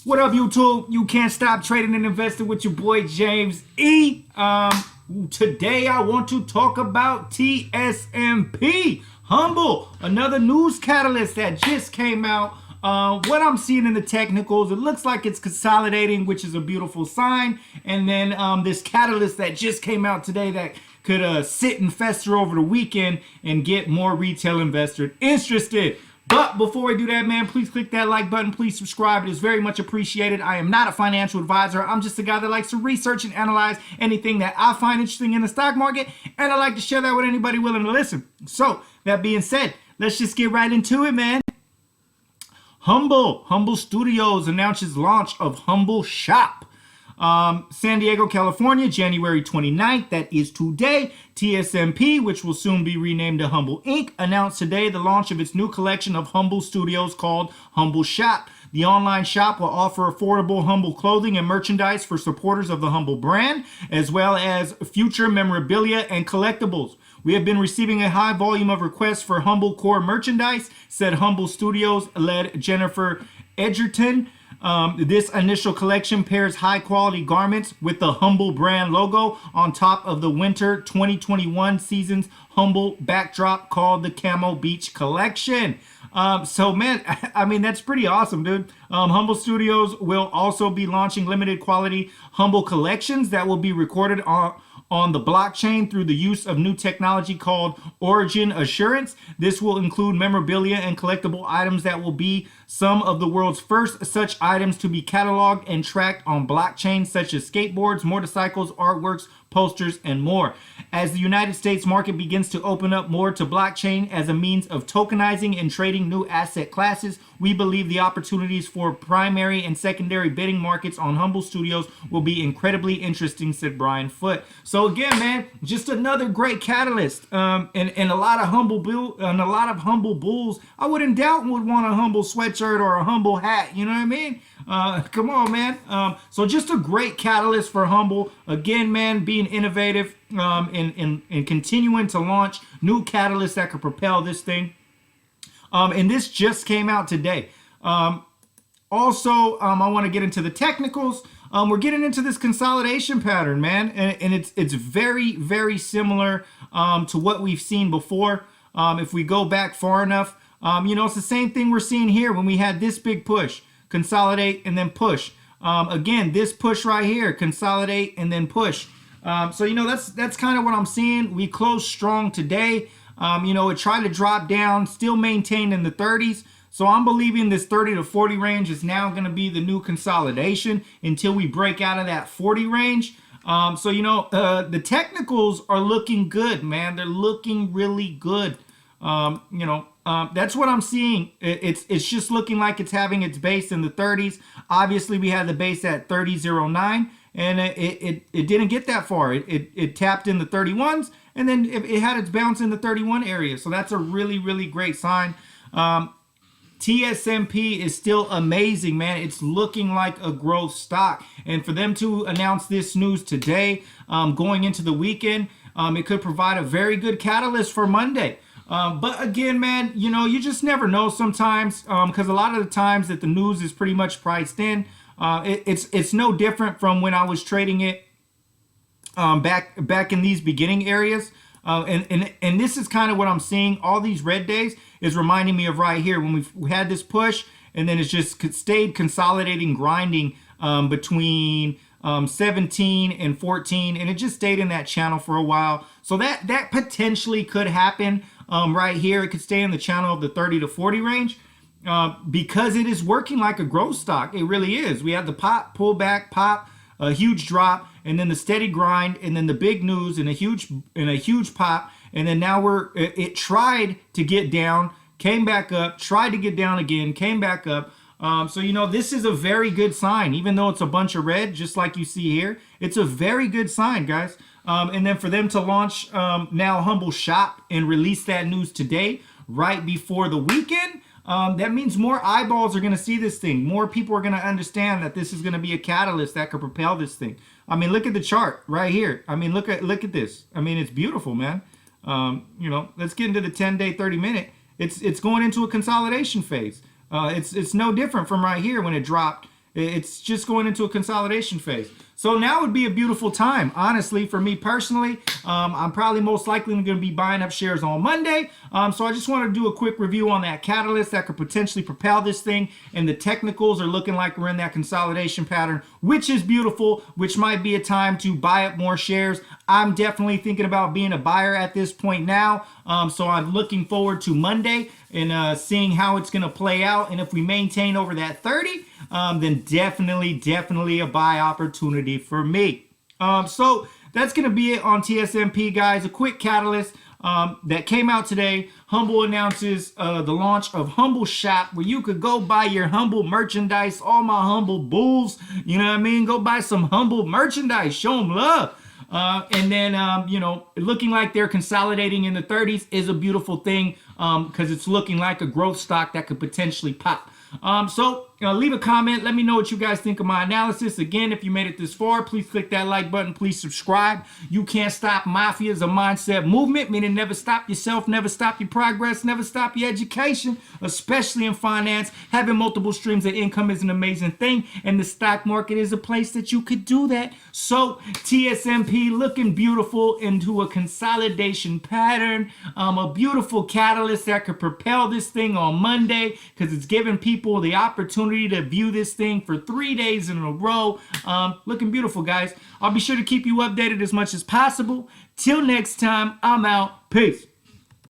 What up, YouTube? You can't stop trading and investing with your boy James E. Today I want to talk about TSMP. Humble, another news catalyst that just came out. What I'm seeing in the technicals, it looks like it's consolidating, which is a beautiful sign. And then this catalyst that just came out today that could sit and fester over the weekend and get more retail investors interested. But before we do that, man, please click that like button. Please subscribe. It is very much appreciated. I am not a financial advisor. I'm just a guy that likes to research and analyze anything that I find interesting in the stock market, and I like to share that with anybody willing to listen. So, that being said, let's just get right into it, man. Humble Studios announces launch of Humble Shop. San Diego, California, January 29th, that is today. TSMP, which will soon be renamed to Humble Inc., announced today the launch of its new collection of Humble Studios called Humble Shop. The online shop will offer affordable Humble clothing and merchandise for supporters of the Humble brand, as well as future memorabilia and collectibles. We have been receiving a high volume of requests for Humble core merchandise, said Humble Studios led Jennifer Edgerton. This initial collection pairs high-quality garments with the Humble brand logo on top of the winter 2021 season's Humble backdrop called the Camo Beach Collection. So, man, I mean, that's pretty awesome, dude. Humble Studios will also be launching limited quality Humble collections that will be recorded on the blockchain through the use of new technology called Origin Assurance. This will include memorabilia and collectible items that will be some of the world's first such items to be cataloged and tracked on blockchain, such as skateboards, motorcycles, artworks, posters, and more. As the United States market begins to open up more to blockchain as a means of tokenizing and trading new asset classes, we believe the opportunities for primary and secondary bidding markets on Humble Studios will be incredibly interesting, said Brian Foote. So again, man, just another great catalyst. And a lot of humble bulls, I wouldn't doubt would want a Humble sweatshirt or a Humble hat. You know what I mean? Come on, man. So just a great catalyst for Humble. Again, man, being innovative and continuing to launch new catalysts that could propel this thing. And this just came out today. Also, I want to get into the technicals. We're getting into this consolidation pattern, man, and it's very, very similar to what we've seen before. If we go back far enough, it's the same thing we're seeing here when we had this big push, consolidate and then push. Again, this push right here, consolidate and then push. So that's kind of what I'm seeing. We closed strong today. It tried to drop down, still maintained in the 30s. So I'm believing this 30 to 40 range is now going to be the new consolidation until we break out of that 40 range. The technicals are looking good, man. They're looking really good. That's what I'm seeing. It's just looking like it's having its base in the 30s. Obviously, we had the base at 30.09, and it didn't get that far. It tapped in the 31s, and then it had its bounce in the 31 area. So that's a really, really great sign. TSMP is still amazing, man. It's looking like a growth stock. And for them to announce this news today, going into the weekend, it could provide a very good catalyst for Monday. But again, man, you just never know sometimes, because a lot of the times that the news is pretty much priced in. It's no different from when I was trading it back in these beginning areas. And this is kind of what I'm seeing. All these red days is reminding me of right here when we had this push, and then it's just stayed consolidating, grinding between 17 and 14, and it just stayed in that channel for a while. So that potentially could happen right here. It could stay in the channel of the 30 to 40 range because it is working like a growth stock. It really is. We had the pop, pull back, pop, a huge drop, and then the steady grind, and then the big news, and a huge pop, and then now it tried to get down, came back up, tried to get down again, came back up. This is a very good sign, even though it's a bunch of red, just like you see here. It's a very good sign, guys. And then for them to launch now Humble Shop and release that news today, right before the weekend, that means more eyeballs are going to see this thing. More people are going to understand that this is going to be a catalyst that could propel this thing. I mean, look at the chart right here. I mean, look at this. I mean, it's beautiful, man. Let's get into the 10-day, 30-minute. It's going into a consolidation phase. It's no different from right here when it dropped It's just going into a consolidation phase. So now would be a beautiful time, honestly, for me personally. I'm probably most likely going to be buying up shares on Monday. So I just want to do a quick review on that catalyst that could potentially propel this thing. And the technicals are looking like we're in that consolidation pattern, which is beautiful, which might be a time to buy up more shares. I'm definitely thinking about being a buyer at this point now. So I'm looking forward to Monday and seeing how it's going to play out. And if we maintain over that 30, then definitely a buy opportunity for me. So that's going to be it on TSMP, guys. A quick catalyst that came out today. Humble announces the launch of Humble Shop, where you could go buy your Humble merchandise. All my Humble bulls, you know what I mean? Go buy some Humble merchandise. Show them love. And then, looking like they're consolidating in the 30s is a beautiful thing because it's looking like a growth stock that could potentially pop. So leave a comment. Let me know what you guys think of my analysis. Again, if you made it this far, please click that like button. Please subscribe. You Can't Stop Mafia is a mindset movement, meaning never stop yourself, never stop your progress, never stop your education, especially in finance. Having multiple streams of income is an amazing thing, and the stock market is a place that you could do that. So TSMP looking beautiful into a consolidation pattern, a beautiful catalyst that could propel this thing on Monday because it's giving people the opportunity to view this thing for 3 days in a row. Looking beautiful, guys. I'll be sure to keep you updated as much as possible. Till next time, I'm out. Peace.